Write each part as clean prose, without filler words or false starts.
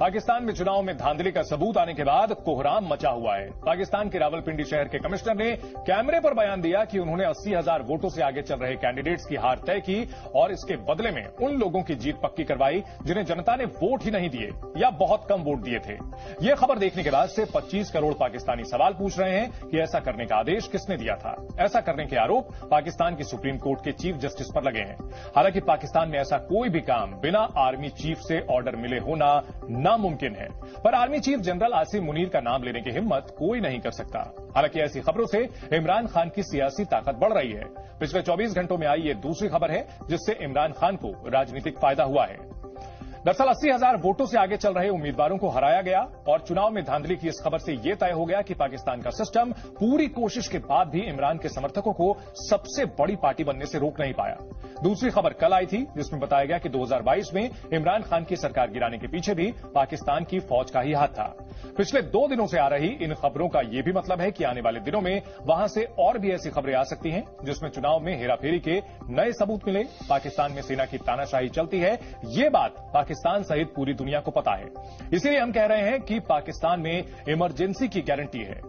पाकिस्तान में चुनाव में धांधली का सबूत आने के बाद कोहराम मचा हुआ है। पाकिस्तान के रावलपिंडी शहर के कमिश्नर ने कैमरे पर बयान दिया कि उन्होंने 80,000 वोटों से आगे चल रहे कैंडिडेट्स की हार तय की और इसके बदले में उन लोगों की जीत पक्की करवाई जिन्हें जनता ने वोट ही नहीं दिए या बहुत कम वोट दिए थे। ये खबर देखने के बाद से 25 करोड़ पाकिस्तानी सवाल पूछ रहे हैं कि ऐसा करने का आदेश किसने दिया था। ऐसा करने के आरोप पाकिस्तान की सुप्रीम कोर्ट के चीफ जस्टिस पर लगे हैं। हालांकि पाकिस्तान में ऐसा कोई भी काम बिना आर्मी चीफ से ऑर्डर मिले होना नामुमकिन है, पर army chief general Asim Munir का नाम लेने की हिम्मत कोई नहीं कर सकता। हालांकि ऐसी खबरों से इमरान खान की सियासी ताकत बढ़ रही है। पिछले 24 घंटों में आई ये दूसरी खबर है जिससे इमरान खान को राजनीतिक फायदा हुआ है। दरअसल 80,000 वोटों से आगे चल रहे उम्मीदवारों को हराया गया और चुनाव में धांधली की इस खबर से यह तय हो गया कि पाकिस्तान का सिस्टम पूरी कोशिश के बाद भी इमरान के समर्थकों को सबसे बड़ी पार्टी बनने से रोक नहीं पाया। दूसरी खबर कल आई थी जिसमें बताया गया कि 2022 में इमरान खान की सरकार गिराने के पीछे भी पाकिस्तान की फौज का ही हाथ था। पिछले 2 दिनों से आ रही इन खबरों का यह भी मतलब है कि आने वाले दिनों में वहां से और भी ऐसी खबरें आ सकती हैं जिसमें चुनाव में हेराफेरी के नए सबूत मिले। पाकिस्तान में सेना की तानाशाही चलती है, ये बात पाकिस्तान सहित पूरी दुनिया को पता है। इसीलिए हम कह रहे हैं कि पाकिस्तान में इमरजेंसी की गारंटी है।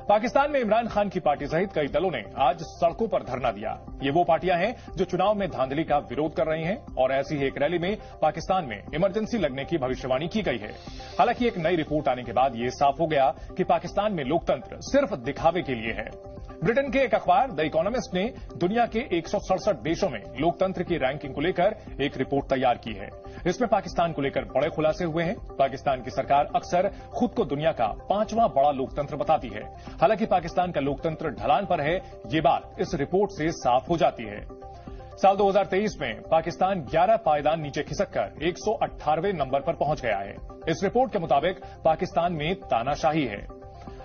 पाकिस्तान में इमरान खान की पार्टी सहित कई दलों ने आज सड़कों पर धरना दिया। ये वो पार्टियां हैं जो चुनाव में धांधली का विरोध कर रही हैं और ऐसी ही एक रैली में पाकिस्तान में इमरजेंसी लगने की भविष्यवाणी की गई है। हालांकि एक नई रिपोर्ट आने के बाद ये साफ हो गया कि पाकिस्तान में लोकतंत्र सिर्फ दिखावे के लिए है। ब्रिटेन के एक अखबार द इकोनॉमिस्ट ने दुनिया के 167 देशों में लोकतंत्र की रैंकिंग को लेकर एक रिपोर्ट तैयार की है। इसमें पाकिस्तान को लेकर बड़े खुलासे हुए हैं। पाकिस्तान की सरकार अक्सर खुद को दुनिया का 5वां बड़ा लोकतंत्र बताती है। हालांकि पाकिस्तान का लोकतंत्र ढलान पर है, ये बात इस रिपोर्ट से साफ हो जाती है। साल 2023 में पाकिस्तान 11 पायदान नीचे खिसककर 118वें नंबर पर पहुंच गया है। इस रिपोर्ट के मुताबिक पाकिस्तान में तानाशाही है।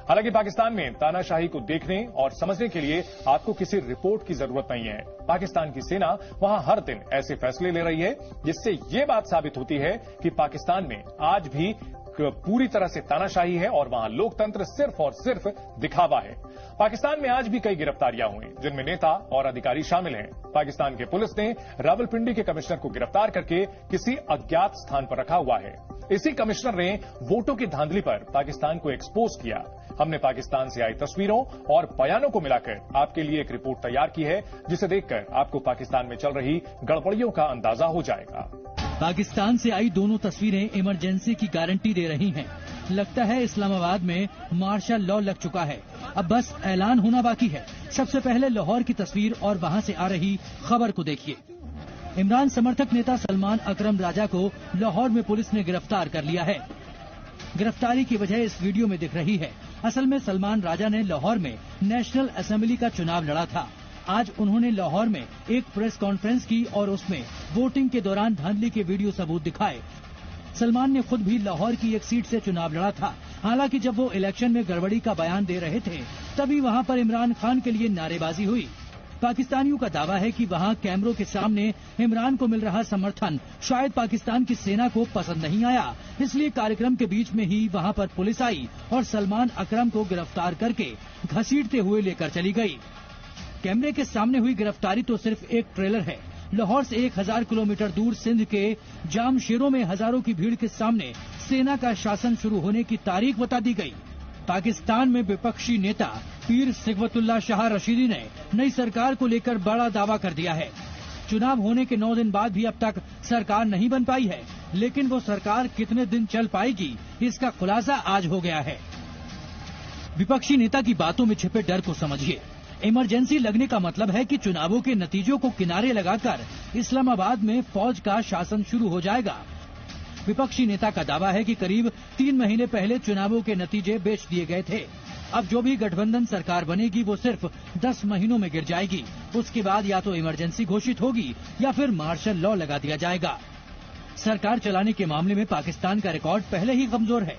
हालांकि पाकिस्तान में तानाशाही को देखने और समझने के लिए आपको किसी रिपोर्ट की जरूरत नहीं है। पाकिस्तान की सेना वहां हर दिन ऐसे फैसले ले रही है जिससे ये बात साबित होती है कि पाकिस्तान में आज भी पूरी तरह से तानाशाही है और वहां लोकतंत्र सिर्फ और सिर्फ दिखावा है। पाकिस्तान में आज भी कई गिरफ्तारियां हुई जिनमें नेता और अधिकारी शामिल हैं। पाकिस्तान के पुलिस ने रावलपिंडी के कमिश्नर को गिरफ्तार करके किसी अज्ञात स्थान पर रखा हुआ है। इसी कमिश्नर ने वोटों की धांधली पर पाकिस्तान को एक्सपोज किया। हमने पाकिस्तान से आई तस्वीरों और बयानों को मिलाकर आपके लिए एक रिपोर्ट तैयार की है जिसे देखकर आपको पाकिस्तान में चल रही गड़बड़ियों का अंदाजा हो जाएगा। पाकिस्तान से आई दोनों तस्वीरें इमरजेंसी की गारंटी दे रही हैं। लगता है इस्लामाबाद में मार्शल लॉ लग चुका है, अब बस ऐलान होना बाकी है। सबसे पहले लाहौर की तस्वीर और वहां से आ रही खबर को देखिए। इमरान समर्थक नेता सलमान अकरम राजा को लाहौर में पुलिस ने गिरफ्तार कर लिया है। गिरफ्तारी की वजह इस वीडियो में दिख रही है। असल में सलमान राजा ने लाहौर में नेशनल असेंबली का चुनाव लड़ा था। आज उन्होंने लाहौर में एक प्रेस कॉन्फ्रेंस की और उसमें वोटिंग के दौरान धांधली के वीडियो सबूत दिखाए। सलमान ने खुद भी लाहौर की एक सीट से चुनाव लड़ा था। हालांकि जब वो इलेक्शन में गड़बड़ी का बयान दे रहे थे तभी वहां पर इमरान खान के लिए नारेबाजी हुई। पाकिस्तानियों का दावा है कि वहां कैमरों के सामने इमरान को मिल रहा समर्थन शायद पाकिस्तान की सेना को पसंद नहीं आया, इसलिए कार्यक्रम के बीच में ही वहां पर पुलिस आई और सलमान अकरम को गिरफ्तार करके घसीटते हुए लेकर चली गई। कैमरे के सामने हुई गिरफ्तारी तो सिर्फ एक ट्रेलर है। लाहौर से 1000 किलोमीटर दूर सिंध के जामशेरों में हजारों की भीड़ के सामने सेना का शासन शुरू होने की तारीख बता दी गई। पाकिस्तान में विपक्षी नेता पीर सिगवतुल्लाह शाह रशीदी ने नई सरकार को लेकर बड़ा दावा कर दिया है। चुनाव होने के 9 दिन बाद भी अब तक सरकार नहीं बन पाई है, लेकिन वो सरकार कितने दिन चल पाएगी इसका खुलासा आज हो गया है। विपक्षी नेता की बातों में छिपे डर को समझिए। इमरजेंसी लगने का मतलब है कि चुनावों के नतीजों को किनारे लगाकर इस्लामाबाद में फौज का शासन शुरू हो जाएगा। विपक्षी नेता का दावा है कि करीब 3 महीने पहले चुनावों के नतीजे बेच दिए गए थे। अब जो भी गठबंधन सरकार बनेगी वो सिर्फ 10 महीनों में गिर जाएगी। उसके बाद या तो इमरजेंसी घोषित होगी या फिर मार्शल लॉ लगा दिया जाएगा। सरकार चलाने के मामले में पाकिस्तान का रिकॉर्ड पहले ही कमजोर है।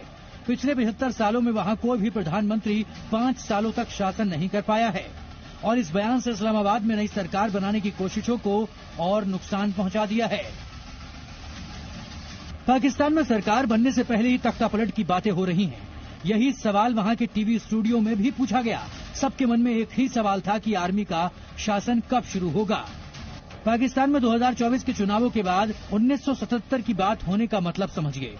पिछले 75 सालों में वहां कोई भी प्रधानमंत्री 5 सालों तक शासन नहीं कर पाया है और इस बयान से इस्लामाबाद में नई सरकार बनाने की कोशिशों को और नुकसान पहुंचा दिया है। पाकिस्तान में सरकार बनने से पहले ही तख्तापलट की बातें हो रही हैं। यही सवाल वहां के टीवी स्टूडियो में भी पूछा गया। सबके मन में एक ही सवाल था कि आर्मी का शासन कब शुरू होगा। पाकिस्तान में 2024 के चुनावों के बाद 1977 की बात होने का मतलब समझिए।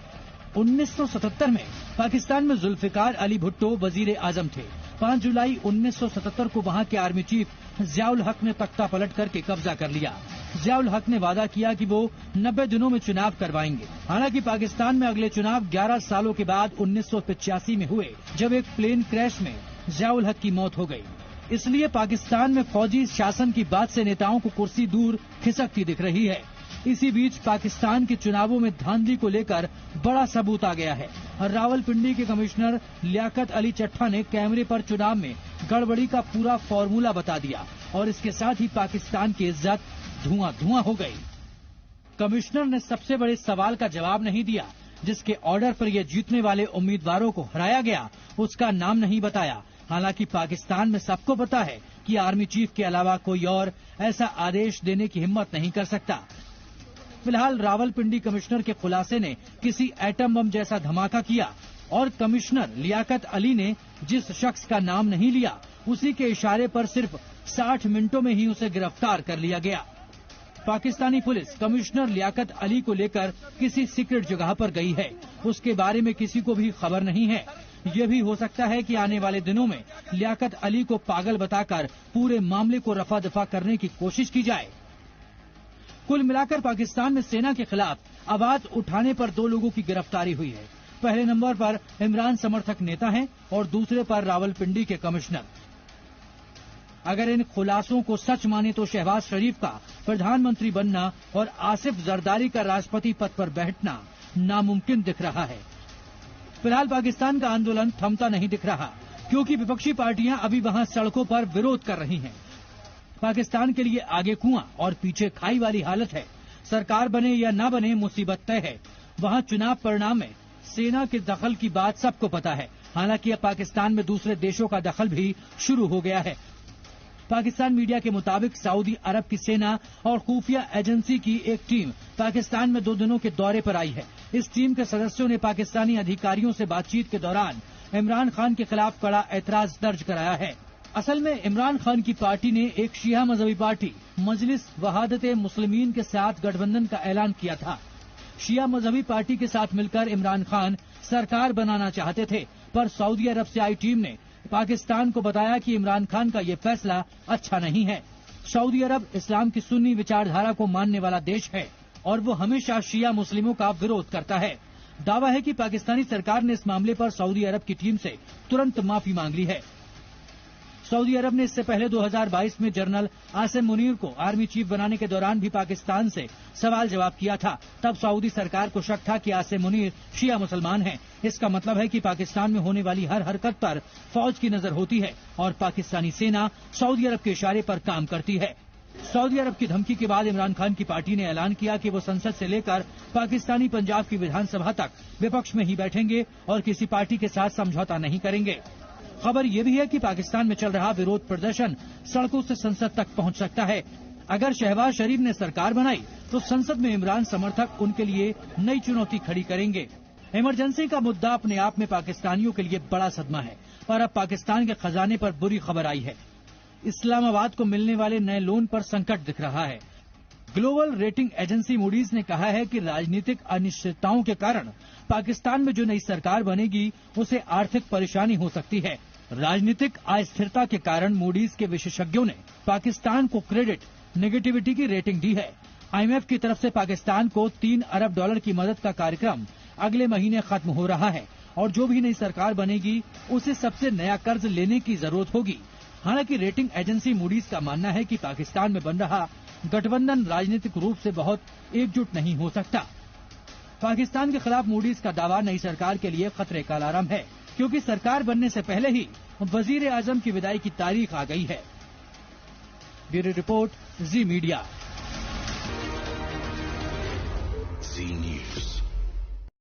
1977 में पाकिस्तान में जुल्फिकार अली भुट्टो वजीर आजम थे। 5 जुलाई 1977 को वहां के आर्मी चीफ जियाउल हक ने तख्ता पलट करके कब्जा कर लिया। जियाउल हक ने वादा किया कि वो 90 दिनों में चुनाव करवाएंगे। हालांकि पाकिस्तान में अगले चुनाव 11 सालों के बाद 1985 में हुए, जब एक प्लेन क्रैश में जियाउल हक की मौत हो गई। इसलिए पाकिस्तान में फौजी शासन की बात से नेताओं को कुर्सी दूर खिसकती दिख रही है। इसी बीच पाकिस्तान के चुनावों में धांधली को लेकर बड़ा सबूत आ गया है। रावलपिंडी के कमिश्नर लियाकत अली चट्ठा ने कैमरे पर चुनाव में गड़बड़ी का पूरा फॉर्मूला बता दिया और इसके साथ ही पाकिस्तान की इज्जत धुआं धुआं हो गई। कमिश्नर ने सबसे बड़े सवाल का जवाब नहीं दिया, जिसके ऑर्डर पर ये जीतने वाले उम्मीदवारों को हराया गया, उसका नाम नहीं बताया। हालांकि पाकिस्तान में सबको पता है कि आर्मी चीफ के अलावा कोई और ऐसा आदेश देने की हिम्मत नहीं कर सकता। फिलहाल रावलपिंडी कमिश्नर के खुलासे ने किसी एटम बम जैसा धमाका किया और कमिश्नर लियाकत अली ने जिस शख्स का नाम नहीं लिया, उसी के इशारे पर सिर्फ 60 मिनटों में ही उसे गिरफ्तार कर लिया गया। पाकिस्तानी पुलिस कमिश्नर लियाकत अली को लेकर किसी सीक्रेट जगह पर गई है। उसके बारे में किसी को भी खबर नहीं है। ये भी हो सकता है कि आने वाले दिनों में लियाकत अली को पागल बताकर पूरे मामले को रफा दफा करने की कोशिश की जाए। कुल मिलाकर पाकिस्तान में सेना के खिलाफ आवाज उठाने पर 2 लोगों की गिरफ्तारी हुई है। पहले नंबर पर इमरान समर्थक नेता हैं और दूसरे पर रावलपिंडी के कमिश्नर। अगर इन खुलासों को सच माने तो शहबाज शरीफ का प्रधानमंत्री बनना और आसिफ जरदारी का राष्ट्रपति पद पर बैठना नामुमकिन दिख रहा है। फिलहाल पाकिस्तान का आंदोलन थमता नहीं दिख रहा, क्योंकि विपक्षी पार्टियां अभी वहां सड़कों पर विरोध कर रही हैं। पाकिस्तान के लिए आगे कुआं और पीछे खाई वाली हालत है। सरकार बने या न बने मुसीबत तय है। वहां चुनाव परिणाम में सेना के दखल की बात सबको पता है। हालांकि अब पाकिस्तान में दूसरे देशों का दखल भी शुरू हो गया है। पाकिस्तान मीडिया के मुताबिक सऊदी अरब की सेना और खुफिया एजेंसी की एक टीम पाकिस्तान में 2 दिनों के दौरे पर आई है। इस टीम के सदस्यों ने पाकिस्तानी अधिकारियों से बातचीत के दौरान इमरान खान के खिलाफ कड़ा ऐतराज दर्ज कराया है। असल में इमरान खान की पार्टी ने एक शिया मजहबी पार्टी मजलिस वहादत मुस्लिमीन के साथ गठबंधन का ऐलान किया था। शिया मजहबी पार्टी के साथ मिलकर इमरान खान सरकार बनाना चाहते थे, पर सऊदी अरब से आई टीम ने पाकिस्तान को बताया कि इमरान खान का ये फैसला अच्छा नहीं है। सऊदी अरब इस्लाम की सुन्नी विचारधारा को मानने वाला देश है और वो हमेशा शिया मुस्लिमों का विरोध करता है। दावा है कि पाकिस्तानी सरकार ने इस मामले पर सऊदी अरब की टीम से तुरंत माफी मांग ली है। सऊदी अरब ने इससे पहले 2022 में जनरल आसिम मुनीर को आर्मी चीफ बनाने के दौरान भी पाकिस्तान से सवाल जवाब किया था। तब सऊदी सरकार को शक था कि आसिम मुनीर शिया मुसलमान हैं। इसका मतलब है कि पाकिस्तान में होने वाली हर हरकत पर फौज की नजर होती है और पाकिस्तानी सेना सऊदी अरब के इशारे पर काम करती है। सऊदी अरब की धमकी के बाद इमरान खान की पार्टी ने ऐलान किया कि वो संसद से लेकर पाकिस्तानी पंजाब की विधानसभा तक विपक्ष में ही बैठेंगे और किसी पार्टी के साथ समझौता नहीं करेंगे। खबर ये भी है कि पाकिस्तान में चल रहा विरोध प्रदर्शन सड़कों से संसद तक पहुंच सकता है। अगर शहबाज शरीफ ने सरकार बनाई तो संसद में इमरान समर्थक उनके लिए नई चुनौती खड़ी करेंगे। इमरजेंसी का मुद्दा अपने आप में पाकिस्तानियों के लिए बड़ा सदमा है, पर अब पाकिस्तान के खजाने पर बुरी खबर आई है। इस्लामाबाद को मिलने वाले नए लोन पर संकट दिख रहा है। ग्लोबल रेटिंग एजेंसी मूडीज ने कहा है कि राजनीतिक अनिश्चितताओं के कारण पाकिस्तान में जो नई सरकार बनेगी उसे आर्थिक परेशानी हो सकती है। राजनीतिक अस्थिरता के कारण मूडीज के विशेषज्ञों ने पाकिस्तान को क्रेडिट नेगेटिविटी की रेटिंग दी है। IMF की तरफ से पाकिस्तान को $3 अरब की मदद का कार्यक्रम अगले महीने खत्म हो रहा है और जो भी नई सरकार बनेगी उसे सबसे नया कर्ज लेने की जरूरत होगी। हालांकि रेटिंग एजेंसी मूडीज का मानना है कि पाकिस्तान में बन रहा गठबंधन राजनीतिक रूप से बहुत एकजुट नहीं हो सकता। पाकिस्तान के खिलाफ मूडीज का दावा नई सरकार के लिए खतरे का अलार्म है, क्योंकि सरकार बनने से पहले ही वजीर आजम की विदाई की तारीख आ गई है। ब्यूरो रिपोर्ट, जी मीडिया। जी न्यूज।